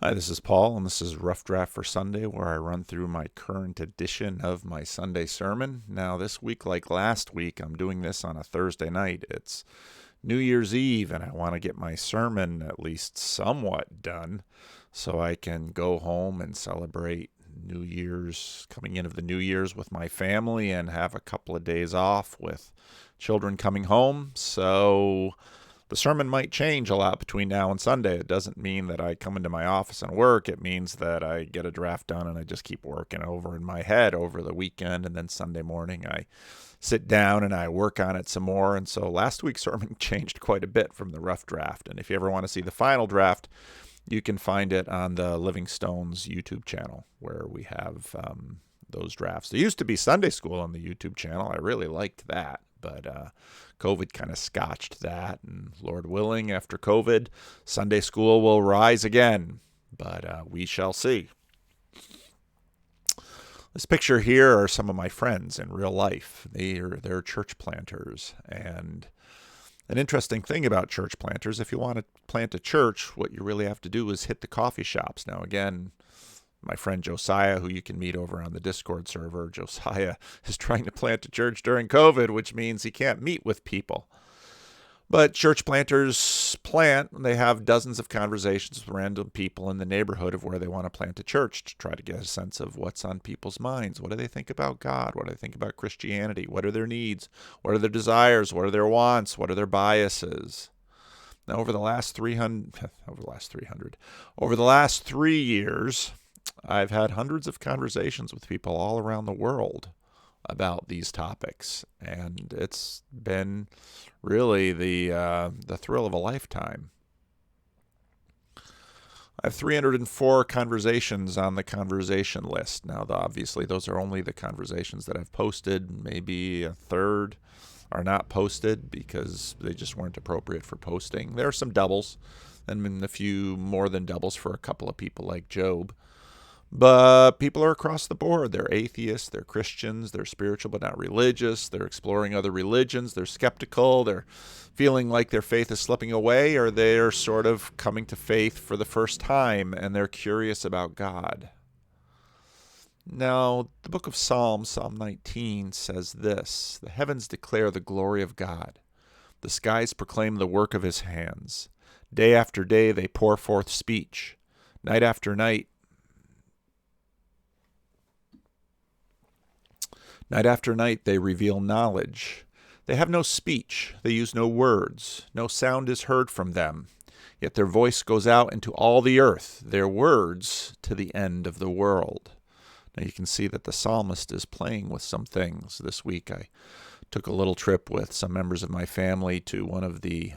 Hi, this is Paul, and this is Rough Draft for Sunday, where I run through my current edition of my Sunday sermon. Now, this week, like last week, I'm doing this on a Thursday night. It's New Year's Eve, and I want to get my sermon at least somewhat done so I can go home and celebrate New Year's, coming in of the New Year's with my family and have a couple of days off with children coming home. So the sermon might change a lot between now and Sunday. It doesn't mean that I come into my office and work. It means that I get a draft done and I just keep working over in my head over the weekend. And then Sunday morning, I sit down and I work on it some more. And so last week's sermon changed quite a bit from the rough draft. And if you ever want to see the final draft, you can find it on the Living Stones YouTube channel where we have those drafts. There used to be Sunday school on the YouTube channel. I really liked that, but COVID kind of scotched that. And Lord willing, after COVID, Sunday school will rise again, but we shall see. This picture here are some of my friends in real life. They're church planters, and an interesting thing about church planters, if you want to plant a church, what you really have to do is hit the coffee shops. Now, again, my friend Josiah, who you can meet over on the Discord server, Josiah is trying to plant a church during COVID, which means he can't meet with people. But church planters plant, and they have dozens of conversations with random people in the neighborhood of where they want to plant a church to try to get a sense of what's on people's minds. What do they think about God? What do they think about Christianity? What are their needs? What are their desires? What are their wants? What are their biases? Now, over the last 3 years, I've had hundreds of conversations with people all around the world about these topics, and it's been really the thrill of a lifetime. I have 304 conversations on the conversation list. Now, obviously, those are only the conversations that I've posted. Maybe a third are not posted because they just weren't appropriate for posting. There are some doubles, and a few more than doubles for a couple of people like Job. But people are across the board. They're atheists, they're Christians, they're spiritual but not religious, they're exploring other religions, they're skeptical, they're feeling like their faith is slipping away, or they're sort of coming to faith for the first time and they're curious about God. Now, the book of Psalms, Psalm 19, says this: "The heavens declare the glory of God. The skies proclaim the work of his hands. Day after day they pour forth speech. Night after night, Night after night they reveal knowledge. They have no speech, they use no words, no sound is heard from them. Yet their voice goes out into all the earth, their words to the end of the world." Now you can see that the psalmist is playing with some things. This week I took a little trip with some members of my family to one of the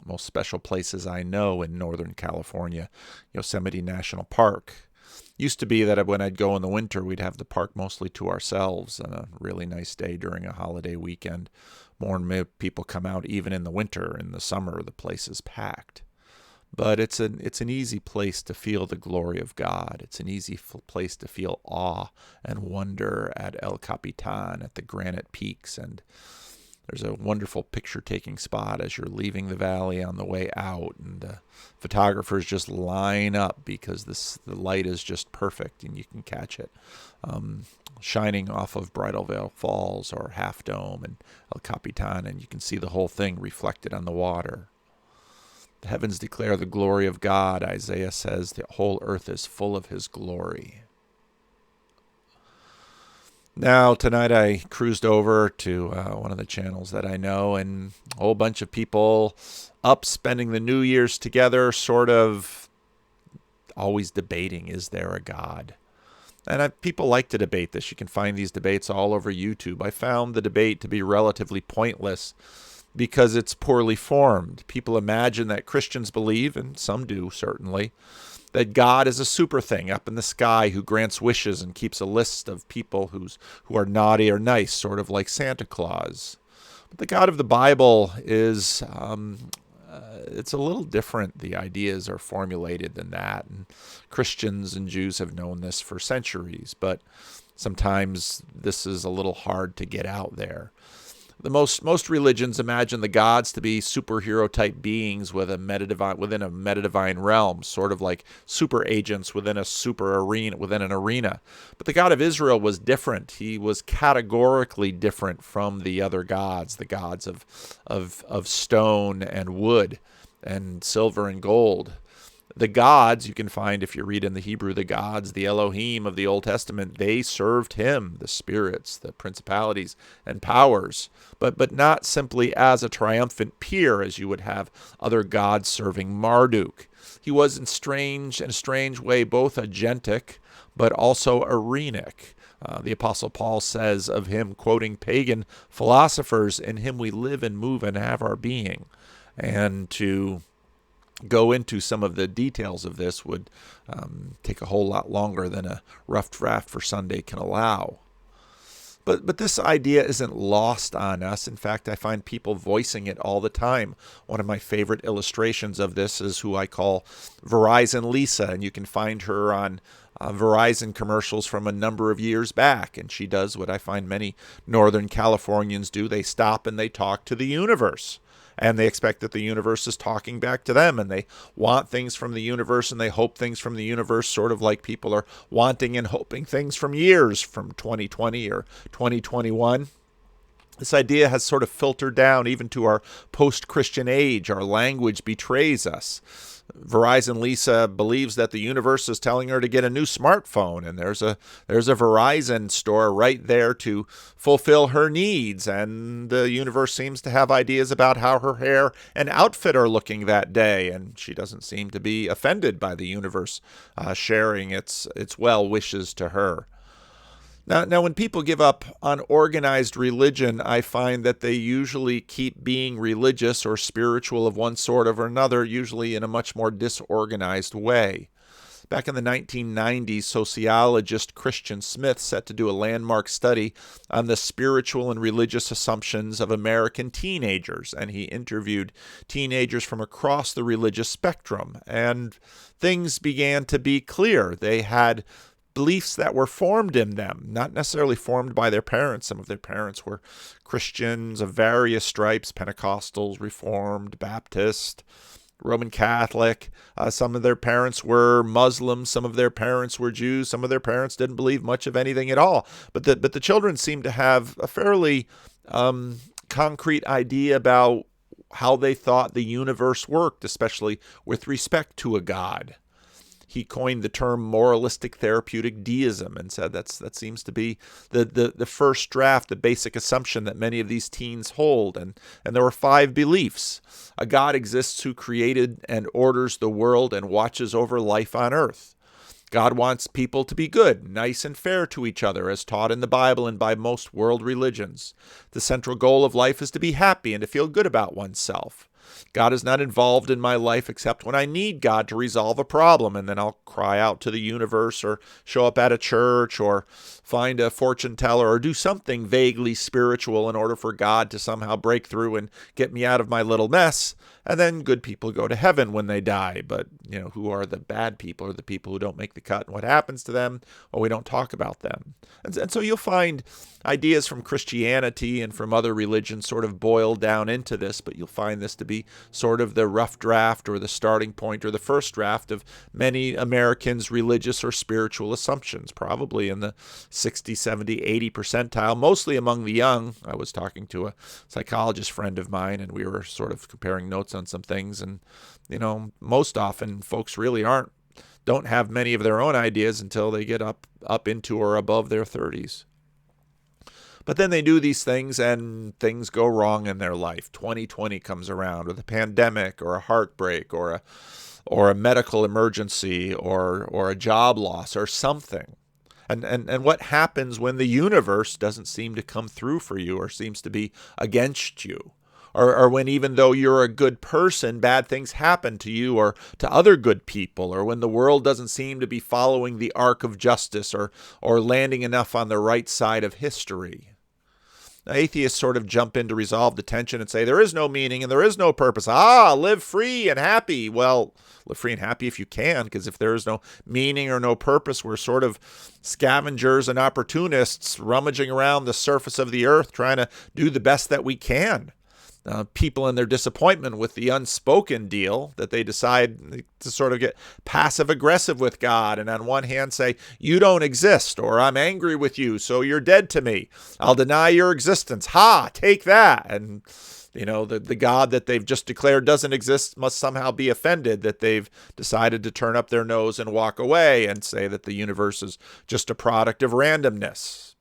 most special places I know in Northern California, Yosemite National Park. Used to be that when I'd go in the winter, we'd have the park mostly to ourselves on a really nice day during a holiday weekend. More and more people come out even in the winter. In the summer, the place is packed. But it's an easy place to feel the glory of God. It's an easy place to feel awe and wonder at El Capitan, at the granite peaks. And there's a wonderful picture-taking spot as you're leaving the valley on the way out, and the photographers just line up because the light is just perfect, and you can catch it shining off of Bridal Veil Falls or Half Dome and El Capitan, and you can see the whole thing reflected on the water. The heavens declare the glory of God. Isaiah says the whole earth is full of his glory. Now, tonight I cruised over to one of the channels that I know, and a whole bunch of people up spending the New Year's together, sort of always debating, is there a God? And people like to debate this. You can find these debates all over YouTube. I found the debate to be relatively pointless because it's poorly formed. People imagine that Christians believe, and some do certainly, that God is a super thing up in the sky who grants wishes and keeps a list of people who are naughty or nice, sort of like Santa Claus. But the God of the Bible is, it's a little different. The ideas are formulated than that. And Christians and Jews have known this for centuries, but sometimes this is a little hard to get out there. The most religions imagine the gods to be superhero type beings within a metadivine realm, sort of like super agents within a super arena within an arena. But the God of Israel was different. He was categorically different from the other gods, the gods of stone and wood and silver and gold. The gods, you can find if you read in the Hebrew, the gods, the Elohim of the Old Testament, they served him, the spirits, the principalities and powers, but not simply as a triumphant peer as you would have other gods serving Marduk. He was in a strange way both agentic but also arenic. The Apostle Paul says of him, quoting pagan philosophers, "In him we live and move and have our being." And to go into some of the details of this would take a whole lot longer than a rough draft for Sunday can allow. But this idea isn't lost on us. In fact, I find people voicing it all the time. One of my favorite illustrations of this is who I call Verizon Lisa, and you can find her on Verizon commercials from a number of years back. And she does what I find many Northern Californians do. They stop and they talk to the universe. And they expect that the universe is talking back to them, and they want things from the universe, and they hope things from the universe, sort of like people are wanting and hoping things from years, from 2020 or 2021. This idea has sort of filtered down even to our post-Christian age. Our language betrays us. Verizon Lisa believes that the universe is telling her to get a new smartphone, and there's a Verizon store right there to fulfill her needs, and the universe seems to have ideas about how her hair and outfit are looking that day, and she doesn't seem to be offended by the universe sharing its well wishes to her. Now, when people give up on organized religion, I find that they usually keep being religious or spiritual of one sort or another, usually in a much more disorganized way. Back in the 1990s, sociologist Christian Smith set to do a landmark study on the spiritual and religious assumptions of American teenagers, and he interviewed teenagers from across the religious spectrum, and things began to be clear. They had beliefs that were formed in them, not necessarily formed by their parents. Some of their parents were Christians of various stripes, Pentecostals, Reformed, Baptist, Roman Catholic. Some of their parents were Muslims. Some of their parents were Jews. Some of their parents didn't believe much of anything at all. But the children seemed to have a fairly concrete idea about how they thought the universe worked, especially with respect to a God. He coined the term moralistic therapeutic deism and said that seems to be the first draft, the basic assumption that many of these teens hold. And there were 5 beliefs. A God exists who created and orders the world and watches over life on earth. God wants people to be good, nice, and fair to each other, as taught in the Bible and by most world religions. The central goal of life is to be happy and to feel good about oneself. God is not involved in my life except when I need God to resolve a problem, and then I'll cry out to the universe or show up at a church or find a fortune teller or do something vaguely spiritual in order for God to somehow break through and get me out of my little mess. And then good people go to heaven when they die. But, who are the bad people or the people who don't make the cut, and what happens to them? Well, we don't talk about them. And so you'll find ideas from Christianity and from other religions sort of boiled down into this, but you'll find this to be sort of the rough draft or the starting point or the first draft of many Americans' religious or spiritual assumptions, probably in the 60, 70, 80 percentile, mostly among the young. I was talking to a psychologist friend of mine, and we were sort of comparing notes on some things, and most often folks really don't have many of their own ideas until they get up into or above their 30s. But then they do these things and things go wrong in their life. 2020 comes around with a pandemic or a heartbreak or a medical emergency or a job loss or something. And what happens when the universe doesn't seem to come through for you or seems to be against you? Or when even though you're a good person, bad things happen to you or to other good people, or when the world doesn't seem to be following the arc of justice or landing enough on the right side of history. Atheists sort of jump in to resolve the tension and say there is no meaning and there is no purpose. Live free and happy. Well, live free and happy if you can, because if there is no meaning or no purpose, we're sort of scavengers and opportunists rummaging around the surface of the earth trying to do the best that we can. People in their disappointment with the unspoken deal that they decide to sort of get passive aggressive with God and on one hand say, you don't exist, or I'm angry with you, so you're dead to me. I'll deny your existence. Take that. And, the God that they've just declared doesn't exist must somehow be offended that they've decided to turn up their nose and walk away and say that the universe is just a product of randomness.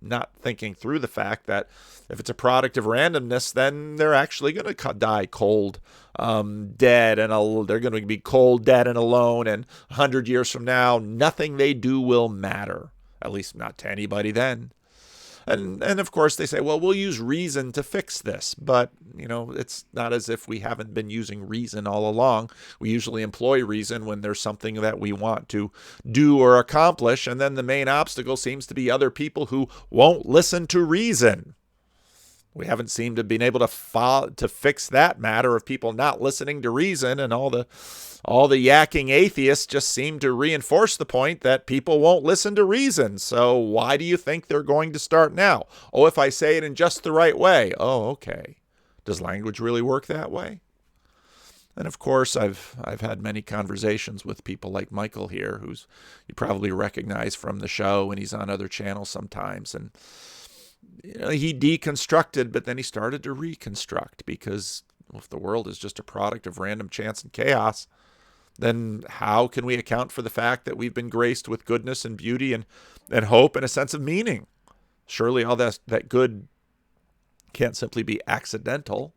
Not thinking through the fact that if it's a product of randomness, then they're actually going to die cold, dead, and they're going to be cold, dead, and alone. And 100 years from now, nothing they do will matter, at least not to anybody then. And of course, they say, well, we'll use reason to fix this. But, it's not as if we haven't been using reason all along. We usually employ reason when there's something that we want to do or accomplish. And then the main obstacle seems to be other people who won't listen to reason. We haven't seemed to have been able to fix that matter of people not listening to reason, and all the yakking atheists just seem to reinforce the point that people won't listen to reason. So why do you think they're going to start now? Oh, if I say it in just the right way. Oh, okay. Does language really work that way? And of course, I've had many conversations with people like Michael here, who's you probably recognize from the show, and he's on other channels sometimes, and he deconstructed, but then he started to reconstruct, because if the world is just a product of random chance and chaos, then how can we account for the fact that we've been graced with goodness and beauty and hope and a sense of meaning? Surely all that good can't simply be accidental.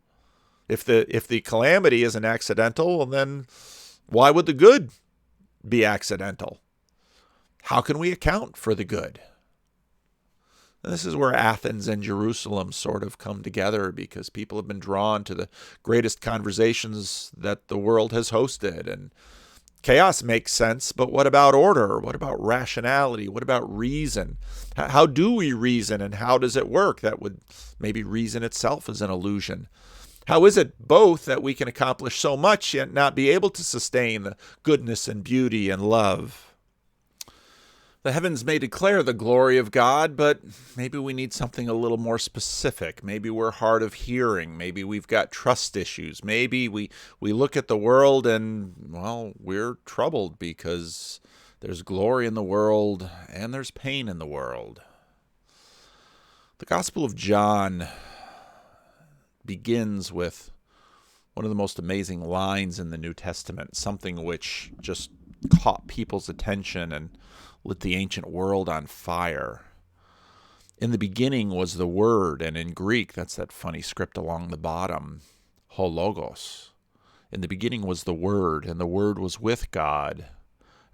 If the calamity isn't accidental, well, then why would the good be accidental? How can we account for the good? And this is where Athens and Jerusalem sort of come together, because people have been drawn to the greatest conversations that the world has hosted. And chaos makes sense, but what about order? What about rationality? What about reason? How do we reason, and how does it work? That would maybe reason itself is an illusion. How is it both that we can accomplish so much yet not be able to sustain the goodness and beauty and love? The heavens may declare the glory of God, but maybe we need something a little more specific. Maybe we're hard of hearing. Maybe we've got trust issues. Maybe we look at the world and, well, we're troubled because there's glory in the world and there's pain in the world. The Gospel of John begins with one of the most amazing lines in the New Testament, something which just caught people's attention and lit the ancient world on fire. In the beginning was the Word, and in Greek, that's that funny script along the bottom, ho logos. In the beginning was the Word, and the Word was with God,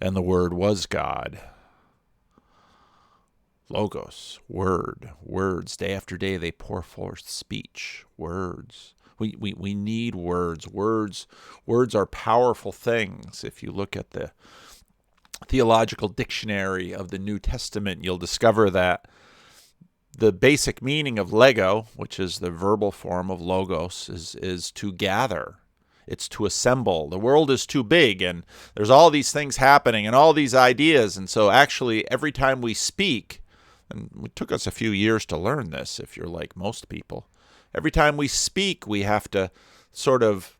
and the Word was God. Logos, word, words. Day after day they pour forth speech, words. We need words. Words are powerful things. If you look at the theological dictionary of the New Testament, you'll discover that the basic meaning of lego, which is the verbal form of logos, is to gather. It's to assemble. The world is too big, and there's all these things happening and all these ideas. And so actually every time we speak, and it took us a few years to learn this if you're like most people, every time we speak we have to sort of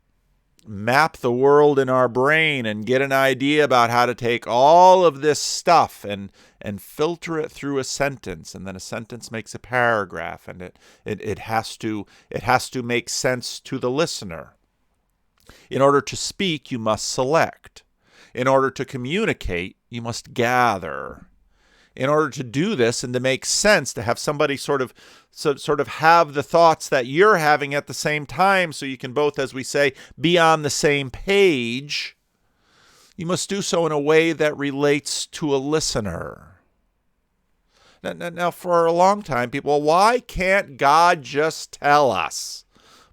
map the world in our brain and get an idea about how to take all of this stuff and filter it through a sentence, and then a sentence makes a paragraph, and it has to make sense to the listener. In order to speak, you must select. In order to communicate, you must gather. In order to do this and to make sense, to have somebody sort of have the thoughts that you're having at the same time, so you can both, as we say, be on the same page, you must do so in a way that relates to a listener. Now, for a long time, people, why can't God just tell us?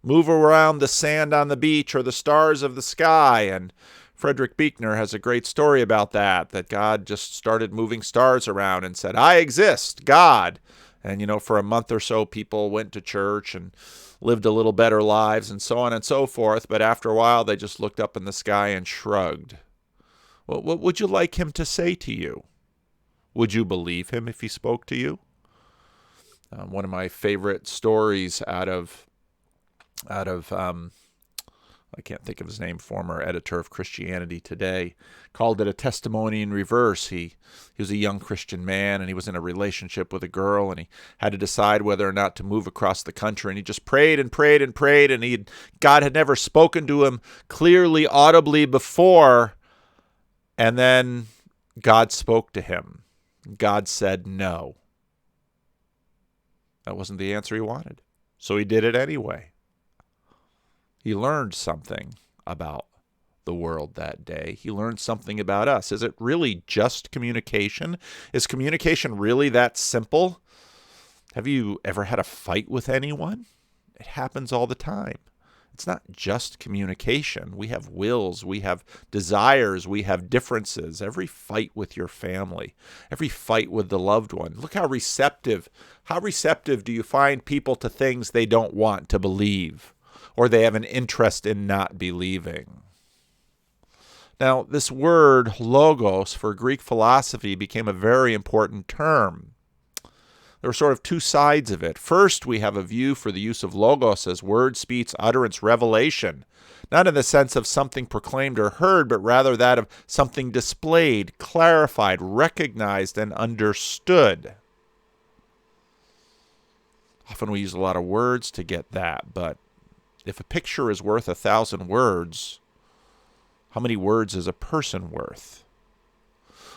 Move around the sand on the beach or the stars of the sky. And Frederick Buechner has a great story about that God just started moving stars around and said, I exist, God. And, for a month or so, people went to church and lived a little better lives and so on and so forth. But after a while, they just looked up in the sky and shrugged. Well, what would you like him to say to you? Would you believe him if he spoke to you? One of my favorite stories out of I can't think of his name, former editor of Christianity Today, called it a testimony in reverse. He was a young Christian man, and he was in a relationship with a girl, and he had to decide whether or not to move across the country. And he just prayed and prayed and prayed, and God had never spoken to him clearly, audibly before. And then God spoke to him. God said no. That wasn't the answer he wanted. So he did it anyway. He learned something about the world that day. He learned something about us. Is it really just communication? Is communication really that simple? Have you ever had a fight with anyone? It happens all the time. It's not just communication. We have wills, we have desires, we have differences. Every fight with your family, every fight with the loved one. Look how receptive do you find people to things they don't want to believe, or they have an interest in not believing. Now, this word logos for Greek philosophy became a very important term. There are sort of two sides of it. First, we have a view for the use of logos as word, speech, utterance, revelation, not in the sense of something proclaimed or heard, but rather that of something displayed, clarified, recognized, and understood. Often we use a lot of words to get that, but if a picture is worth 1,000 words, how many words is a person worth?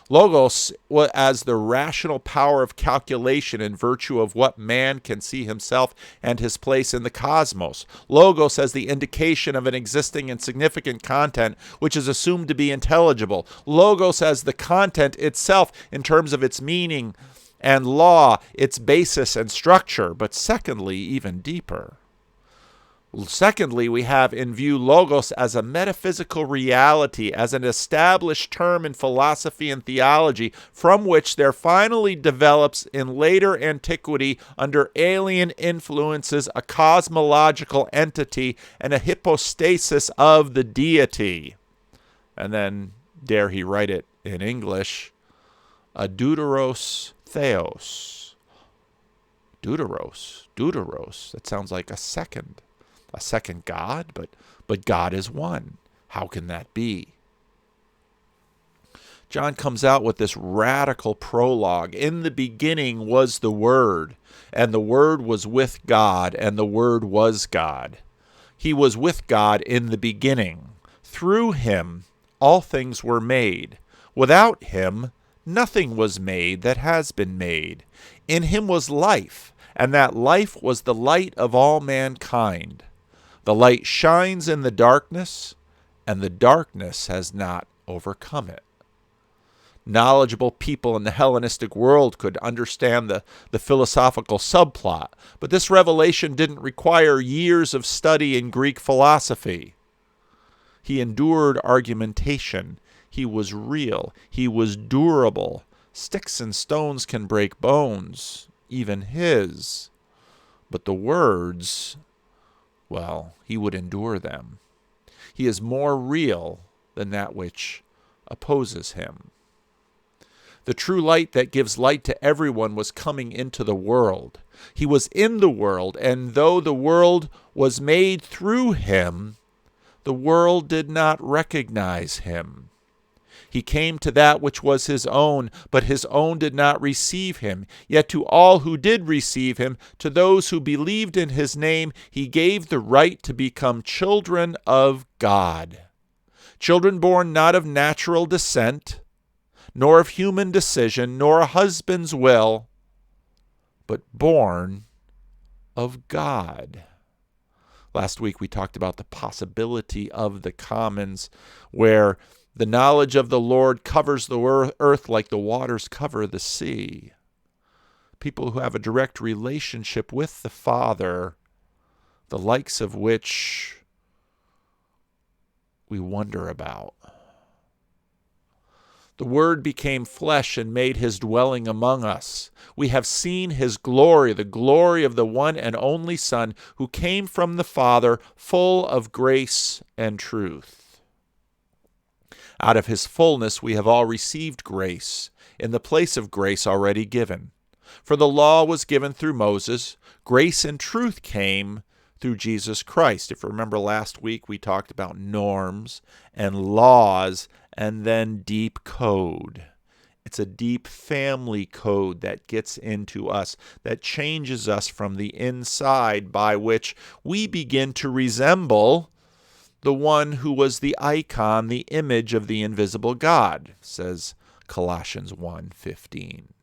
Logos as the rational power of calculation in virtue of what man can see himself and his place in the cosmos. Logos as the indication of an existing and significant content which is assumed to be intelligible. Logos as the content itself in terms of its meaning and law, its basis and structure, but secondly, even deeper. Secondly, we have in view logos as a metaphysical reality, as an established term in philosophy and theology, from which there finally develops in later antiquity, under alien influences, a cosmological entity and a hypostasis of the deity. And then, dare he write it in English, a deuteros theos. Deuteros. That sounds like a second God, but God is one. How can that be? John comes out with this radical prologue. In the beginning was the Word, and the Word was with God, and the Word was God. He was with God in the beginning. Through him all things were made. Without him nothing was made that has been made. In him was life, and that life was the light of all mankind. The light shines in the darkness, and the darkness has not overcome it. Knowledgeable people in the Hellenistic world could understand the philosophical subplot, but this revelation didn't require years of study in Greek philosophy. He endured argumentation. He was real. He was durable. Sticks and stones can break bones, even his. But the words, well, he would endure them. He is more real than that which opposes him. The true light that gives light to everyone was coming into the world. He was in the world, and though the world was made through him, the world did not recognize him. He came to that which was his own, but his own did not receive him. Yet to all who did receive him, to those who believed in his name, he gave the right to become children of God. Children born not of natural descent, nor of human decision, nor a husband's will, but born of God. Last week we talked about the possibility of the commons, where the knowledge of the Lord covers the earth like the waters cover the sea. People who have a direct relationship with the Father, the likes of which we wonder about. The Word became flesh and made his dwelling among us. We have seen his glory, the glory of the one and only Son, who came from the Father, full of grace and truth. Out of his fullness we have all received grace, in the place of grace already given. For the law was given through Moses, grace and truth came through Jesus Christ. If you remember last week, we talked about norms and laws and then deep code. It's a deep family code that gets into us, that changes us from the inside, by which we begin to resemble the one who was the icon, the image of the invisible God, says Colossians 1:15.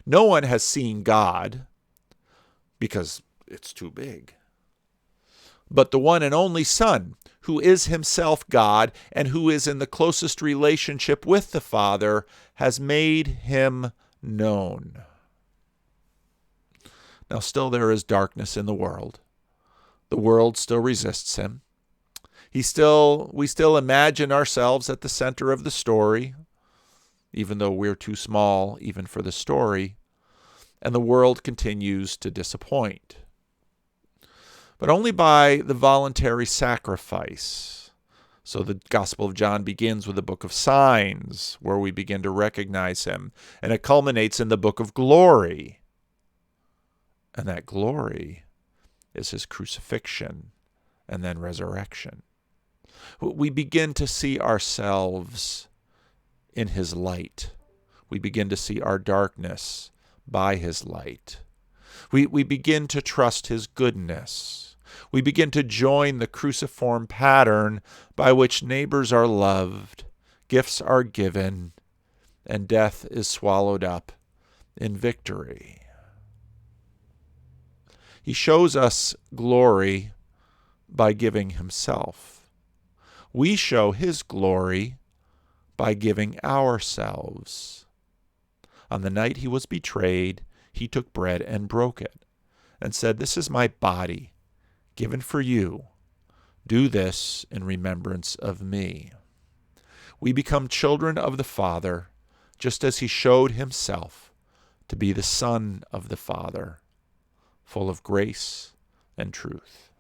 No one has seen God because it's too big. But the one and only Son, who is himself God and who is in the closest relationship with the Father, has made him known. Now still there is darkness in the world. The world still resists him. We still imagine ourselves at the center of the story, even though we're too small even for the story, and the world continues to disappoint. But only by the voluntary sacrifice. So the Gospel of John begins with the book of signs, where we begin to recognize him, and it culminates in the book of glory. And that glory is his crucifixion and then resurrection. We begin to see ourselves in his light. We begin to see our darkness by his light. We begin to trust his goodness. We begin to join the cruciform pattern by which neighbors are loved, gifts are given, and death is swallowed up in victory. He shows us glory by giving himself. We show his glory by giving ourselves. On the night he was betrayed, he took bread and broke it, and said, "This is my body, given for you. Do this in remembrance of me." We become children of the Father, just as he showed himself to be the Son of the Father, full of grace and truth.